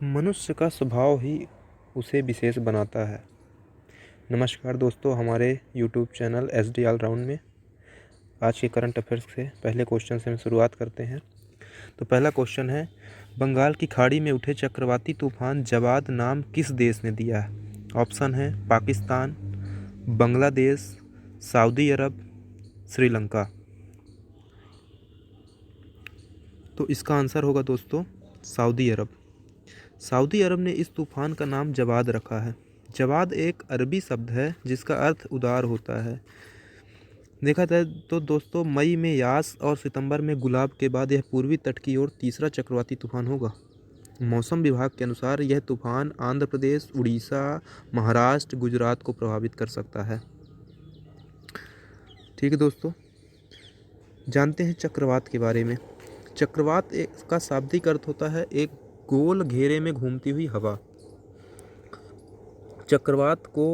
मनुष्य का स्वभाव ही उसे विशेष बनाता है। नमस्कार दोस्तों, हमारे यूट्यूब चैनल SD ऑलराउंड में आज के करंट अफेयर्स से पहले क्वेश्चन से हम शुरुआत करते हैं। तो पहला क्वेश्चन है, बंगाल की खाड़ी में उठे चक्रवाती तूफान जवाद नाम किस देश ने दिया है? ऑप्शन है पाकिस्तान, बांग्लादेश, सऊदी अरब, श्रीलंका। तो इसका आंसर होगा दोस्तों सऊदी अरब। सऊदी अरब ने इस तूफान का नाम जवाद रखा है। जवाद एक अरबी शब्द है जिसका अर्थ उदार होता है। देखा जाए तो दोस्तों मई में यास और सितंबर में गुलाब के बाद यह पूर्वी तट की ओर तीसरा चक्रवाती तूफान होगा। मौसम विभाग के अनुसार यह तूफान आंध्र प्रदेश, उड़ीसा, महाराष्ट्र, गुजरात को प्रभावित कर सकता है। ठीक है दोस्तों, जानते हैं चक्रवात के बारे में। चक्रवात एक का शाब्दिक अर्थ होता है एक गोल घेरे में घूमती हुई हवा। चक्रवात को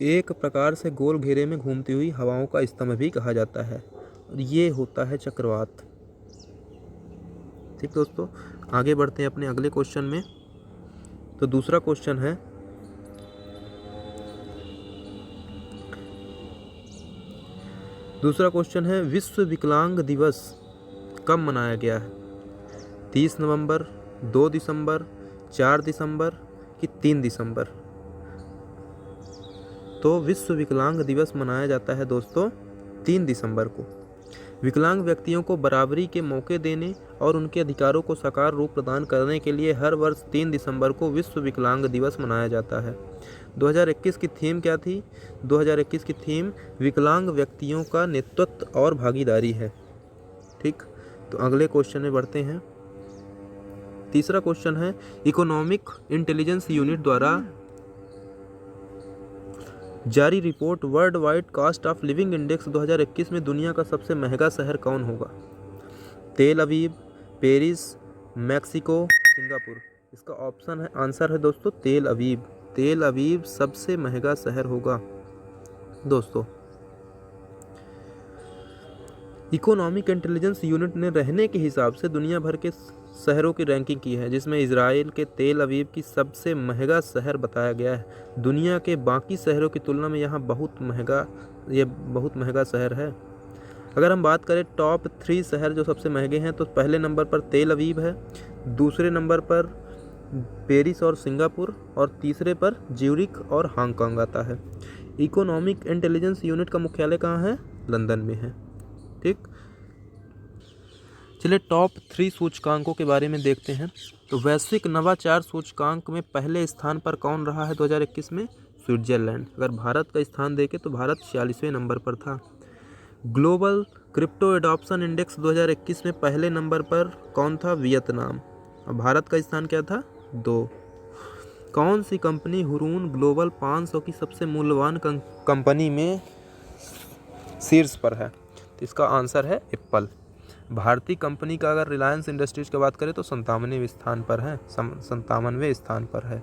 एक प्रकार से गोल घेरे में घूमती हुई हवाओं का स्तंभ भी कहा जाता है और ये होता है चक्रवात। ठीक दोस्तों, आगे बढ़ते हैं अपने अगले क्वेश्चन में। तो दूसरा क्वेश्चन है विश्व विकलांग दिवस कब मनाया गया है? 30 नवंबर, 2 दिसंबर, 4 दिसंबर कि 3 दिसंबर? तो विश्व विकलांग दिवस मनाया जाता है दोस्तों 3 दिसंबर को। विकलांग व्यक्तियों को बराबरी के मौके देने और उनके अधिकारों को साकार रूप प्रदान करने के लिए हर वर्ष 3 दिसंबर को विश्व विकलांग दिवस मनाया जाता है। 2021 की थीम क्या थी? 2021 की थीम विकलांग व्यक्तियों का नेतृत्व और भागीदारी है। ठीक, तो अगले क्वेश्चन में बढ़ते हैं। तीसरा क्वेश्चन है, इकोनॉमिक इंटेलिजेंस यूनिट द्वारा जारी report world wide cost of living index 2021 में दुनिया का सबसे महंगा शहर कौन होगा? तेल अवीव, पेरिस, मैक्सिको, सिंगापुर। इसका ऑप्शन है, आंसर है दोस्तों तेल अवीव। तेल अवीव सबसे महंगा शहर होगा दोस्तों। इकोनॉमिक इंटेलिजेंस यूनिट ने रहने के हिसाब से दुनिया भर के शहरों की रैंकिंग की है, जिसमें इजराइल के तेल अवीव की सबसे महंगा शहर बताया गया है। दुनिया के बाकी शहरों की तुलना में यहाँ बहुत महंगा शहर है। अगर हम बात करें टॉप 3 शहर जो सबसे महंगे हैं, तो पहले नंबर पर तेल अवीव है, दूसरे नंबर पर पेरिस और सिंगापुर और तीसरे पर ज्यूरिख और हांगकांग आता है। इकोनॉमिक इंटेलिजेंस यूनिट का मुख्यालय कहाँ है? लंदन में है। ठीक, चलिए टॉप 3 सूचकांकों के बारे में देखते हैं। तो वैश्विक नवाचार सूचकांक में पहले स्थान पर कौन रहा है 2021 में? स्विट्जरलैंड। अगर भारत का स्थान देखें तो भारत 46वें नंबर पर था। ग्लोबल क्रिप्टो एडॉप्शन इंडेक्स 2021 में पहले नंबर पर कौन था? वियतनाम। और भारत का स्थान क्या था? 2। कौन सी कंपनी हुरून ग्लोबल 500 की सबसे मूल्यवान कंपनी में शीर्ष पर है? तो इसका आंसर है एप्पल। भारतीय कंपनी का अगर रिलायंस इंडस्ट्रीज की बात करें तो 57वें स्थान पर है।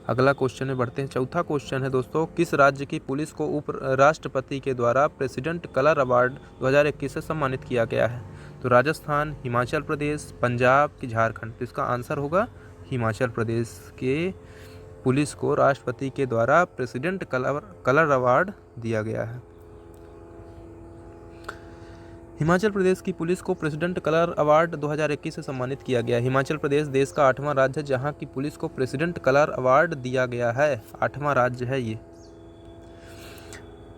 अगला क्वेश्चन में बढ़ते हैं। चौथा क्वेश्चन है दोस्तों, किस राज्य की पुलिस को उप राष्ट्रपति के द्वारा प्रेसिडेंट कलर अवार्ड 2021 से सम्मानित किया गया है? तो राजस्थान, हिमाचल प्रदेश, पंजाब कि झारखंड? तो इसका आंसर होगा हिमाचल प्रदेश के पुलिस को राष्ट्रपति के द्वारा प्रेसिडेंट कलर अवार्ड दिया गया है। हिमाचल प्रदेश की पुलिस को प्रेसिडेंट कलर अवार्ड 2021 से सम्मानित किया गया। हिमाचल प्रदेश देश का 8वां राज्य है जहां की पुलिस को प्रेसिडेंट कलर अवार्ड दिया गया है। 8वां राज्य है ये।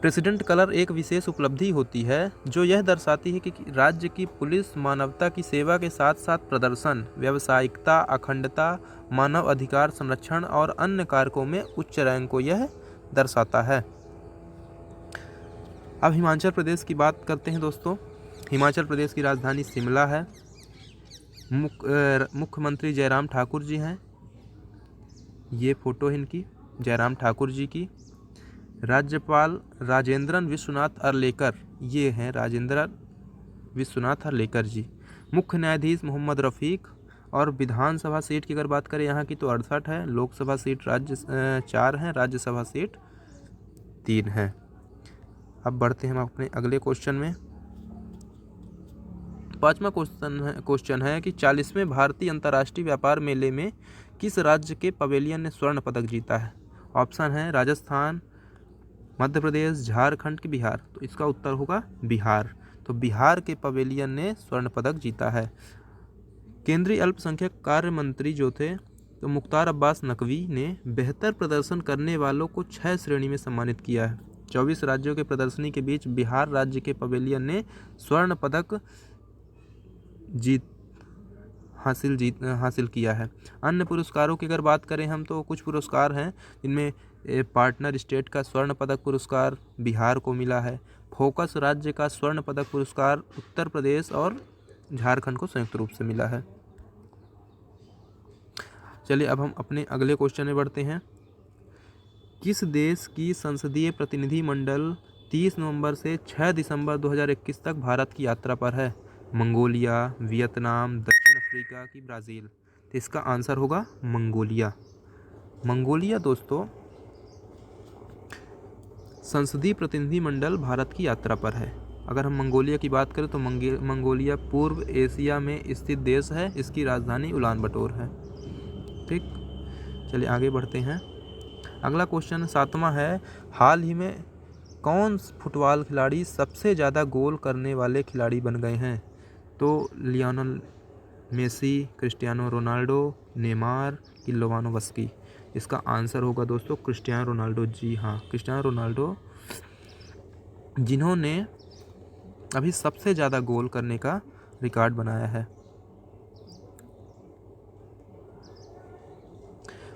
प्रेसिडेंट कलर एक विशेष उपलब्धि होती है जो यह दर्शाती है कि राज्य की पुलिस मानवता की सेवा के साथ साथ प्रदर्शन, व्यावसायिकता, अखंडता, मानव अधिकार संरक्षण और अन्य कारकों में उच्च रैंक को यह दर्शाता है। अब हिमाचल प्रदेश की बात करते हैं दोस्तों। हिमाचल प्रदेश की राजधानी शिमला है। मुख्यमंत्री जयराम ठाकुर जी हैं। ये फोटो है इनकी, जयराम ठाकुर जी की। राज्यपाल राजेंद्रन विश्वनाथ अर्लेकर, ये हैं राजेंद्र विश्वनाथ अर्लेकर जी। मुख्य न्यायाधीश मोहम्मद रफ़ीक। और विधानसभा सीट की अगर बात करें यहाँ की तो 68 है। लोकसभा सीट 4 हैं, राज्यसभा सीट 3 हैं। अब बढ़ते हैं हम अपने अगले क्वेश्चन में। पाँचवा क्वेश्चन है कि 40वें भारतीय अंतर्राष्ट्रीय व्यापार मेले में किस राज्य के पवेलियन ने स्वर्ण पदक जीता है? ऑप्शन है राजस्थान, मध्य प्रदेश, झारखंड की बिहार। तो इसका उत्तर होगा बिहार। तो बिहार के पवेलियन ने स्वर्ण पदक जीता है। केंद्रीय अल्पसंख्यक कार्य मंत्री जो थे तो मुख्तार अब्बास नकवी ने बेहतर प्रदर्शन करने वालों को 6 श्रेणी में सम्मानित किया है। 24 राज्यों के प्रदर्शनी के बीच बिहार राज्य के पवेलियन ने स्वर्ण पदक हासिल किया है। अन्य पुरस्कारों की अगर बात करें हम तो कुछ पुरस्कार हैं जिनमें पार्टनर स्टेट का स्वर्ण पदक पुरस्कार बिहार को मिला है। फोकस राज्य का स्वर्ण पदक पुरस्कार उत्तर प्रदेश और झारखंड को संयुक्त रूप से मिला है। चलिए अब हम अपने अगले क्वेश्चन में बढ़ते हैं। किस देश की संसदीय प्रतिनिधि मंडल 30 नवंबर से 6 दिसंबर 2021 तक भारत की यात्रा पर है? मंगोलिया, वियतनाम, दक्षिण अफ्रीका की ब्राज़ील। तो इसका आंसर होगा मंगोलिया। मंगोलिया दोस्तों संसदीय प्रतिनिधि मंडल भारत की यात्रा पर है। अगर हम मंगोलिया की बात करें तो मंगोलिया पूर्व एशिया में स्थित देश है। इसकी राजधानी उलानबटोर है। ठीक, चलिए आगे बढ़ते हैं। अगला क्वेश्चन 7वां है, हाल ही में कौन फुटबॉल खिलाड़ी सबसे ज़्यादा गोल करने वाले खिलाड़ी बन गए हैं? तो Lionel Messi, Cristiano Ronaldo, Neymar कि लेवांडोव्स्की। इसका आंसर होगा दोस्तों क्रिस्टियानो रोनाल्डो। जी हाँ, क्रिस्टियानो रोनाल्डो जिन्होंने अभी सबसे ज़्यादा गोल करने का रिकॉर्ड बनाया है।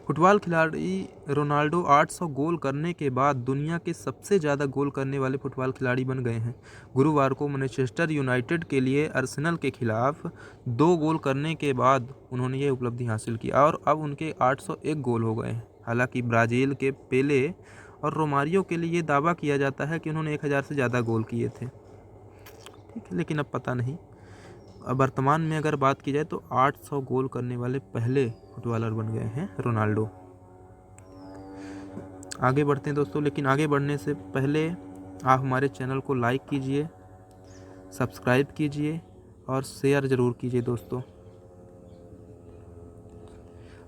फुटबॉल खिलाड़ी रोनाल्डो 800 गोल करने के बाद दुनिया के सबसे ज़्यादा गोल करने वाले फुटबॉल खिलाड़ी बन गए हैं। गुरुवार को मैनचेस्टर यूनाइटेड के लिए अर्सेनल के खिलाफ 2 गोल करने के बाद उन्होंने ये उपलब्धि हासिल की और अब उनके 801 गोल हो गए हैं। हालांकि ब्राज़ील के पेले और रोमारियो के लिए दावा किया जाता है कि उन्होंने 1000 से ज़्यादा गोल किए थे। ठीक है, लेकिन अब पता नहीं। अब वर्तमान में अगर बात की जाए तो 800 गोल करने वाले पहले फुटबॉलर बन गए हैं रोनाल्डो। आगे बढ़ते हैं दोस्तों, लेकिन आगे बढ़ने से पहले आप हमारे चैनल को लाइक कीजिए, सब्सक्राइब कीजिए और शेयर ज़रूर कीजिए दोस्तों।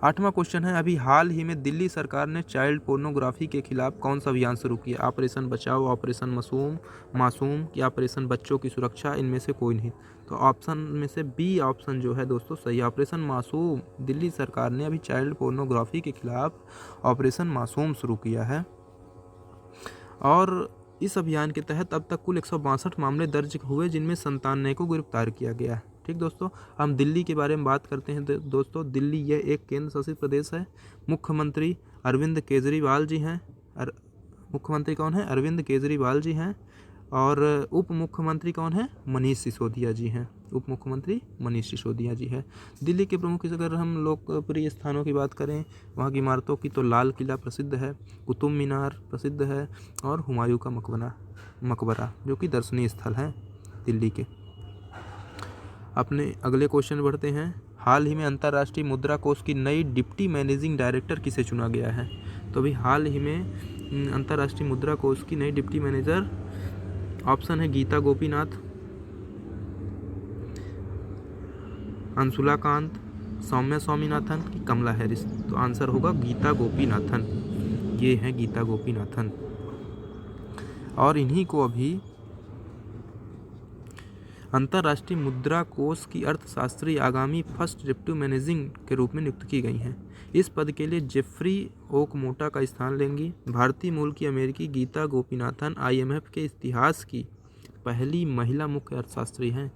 8वां क्वेश्चन है, अभी हाल ही में दिल्ली सरकार ने चाइल्ड पोर्नोग्राफी के खिलाफ कौन सा अभियान शुरू किया? ऑपरेशन बचाओ, ऑपरेशन मासूम या ऑपरेशन बच्चों की सुरक्षा? इनमें से कोई नहीं। तो ऑप्शन में से बी ऑप्शन जो है दोस्तों सही, ऑपरेशन मासूम। दिल्ली सरकार ने अभी चाइल्ड पोर्नोग्राफी के खिलाफ ऑपरेशन मासूम शुरू किया है और इस अभियान के तहत अब तक कुल 162 मामले दर्ज हुए जिनमें 97 को गिरफ्तार किया गया है। ठीक दोस्तों, हम दिल्ली के बारे में बात करते हैं। दोस्तों दिल्ली यह एक केंद्र शासित प्रदेश है। मुख्यमंत्री अरविंद केजरीवाल जी हैं। मुख्यमंत्री कौन है? अरविंद केजरीवाल जी हैं। और उप मुख्यमंत्री कौन है? मनीष सिसोदिया जी हैं। उप मुख्यमंत्री मनीष सिसोदिया जी हैं। दिल्ली के प्रमुख अगर हम लोकप्रिय स्थानों की बात करें वहाँ की इमारतों की तो लाल किला प्रसिद्ध है, कुतुब मीनार प्रसिद्ध है और हुमायूं का मकबरा जो कि दर्शनीय स्थल हैं दिल्ली के। अपने अगले क्वेश्चन बढ़ते हैं। हाल ही में अंतर्राष्ट्रीय मुद्रा कोष की नई डिप्टी मैनेजिंग डायरेक्टर किसे चुना गया है? तो अभी हाल ही में अंतर्राष्ट्रीय मुद्रा कोष की नई डिप्टी मैनेजर ऑप्शन है गीता गोपीनाथ, अंशुला कांत, सौम्या स्वामीनाथन की कमला हैरिस। तो आंसर होगा गीता गोपीनाथन। ये हैं गीता गोपीनाथन और इन्हीं को अभी अंतर्राष्ट्रीय मुद्रा कोष की अर्थशास्त्री आगामी फर्स्ट डिप्टी मैनेजिंग के रूप में नियुक्त की गई हैं। इस पद के लिए जेफ्री ओकमोटा का स्थान लेंगी। भारतीय मूल की अमेरिकी गीता गोपीनाथन IMF के इतिहास की पहली महिला मुख्य अर्थशास्त्री हैं।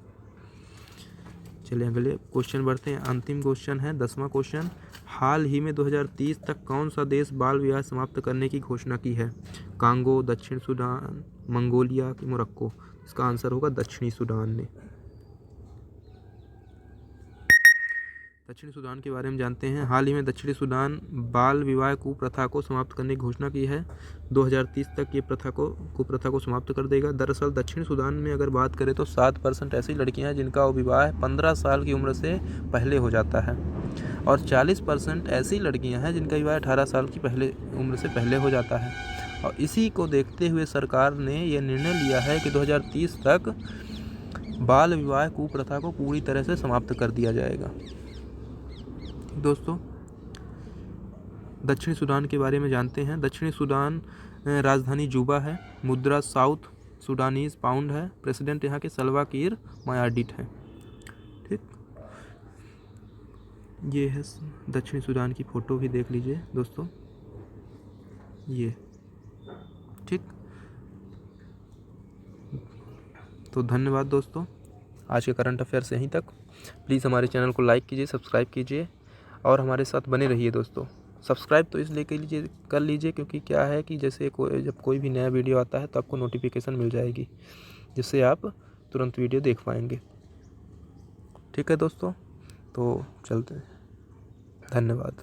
चलिए अगले क्वेश्चन बढ़ते हैं। अंतिम क्वेश्चन है 10वां क्वेश्चन। हाल ही में 2030 तक कौन सा देश बाल विवाह समाप्त करने की घोषणा की है? कांगो, दक्षिण सूडान, मंगोलिया कि मोरक्को? इसका आंसर होगा दक्षिणी सूडान ने। दक्षिणी सूडान के बारे में जानते हैं। हाल ही में दक्षिणी सूडान बाल विवाह कुप्रथा को समाप्त करने की घोषणा की है। 2030 तक ये कुप्रथा को समाप्त कर देगा। दरअसल दक्षिणी सूडान में अगर बात करें तो 7% ऐसी लड़कियां हैं जिनका विवाह 15 साल की उम्र से पहले हो जाता है और 40% ऐसी लड़कियां हैं जिनका विवाह 18 साल की उम्र से पहले हो जाता है। और इसी को देखते हुए सरकार ने यह निर्णय लिया है कि 2030 तक बाल विवाह कुप्रथा को पूरी तरह से समाप्त कर दिया जाएगा। दोस्तों, दक्षिणी सूडान के बारे में जानते हैं। दक्षिणी सूडान राजधानी जुबा है, मुद्रा साउथ सूडानीज पाउंड है, प्रेसिडेंट यहाँ के सल्वा किर मायार्डिट है। ठीक, ये है दक्षिणी सूडान की फ़ोटो भी देख लीजिए दोस्तों, ये। ठीक, तो धन्यवाद दोस्तों, आज के करंट अफेयर्स यहीं तक। प्लीज़ हमारे चैनल को लाइक कीजिए, सब्सक्राइब कीजिए और हमारे साथ बने रहिए दोस्तों। सब्सक्राइब तो इसलिए कर लीजिए क्योंकि क्या है कि जैसे जब कोई भी नया वीडियो आता है तो आपको नोटिफिकेशन मिल जाएगी, जिससे आप तुरंत वीडियो देख पाएंगे। ठीक है दोस्तों, तो चलते हैं, धन्यवाद।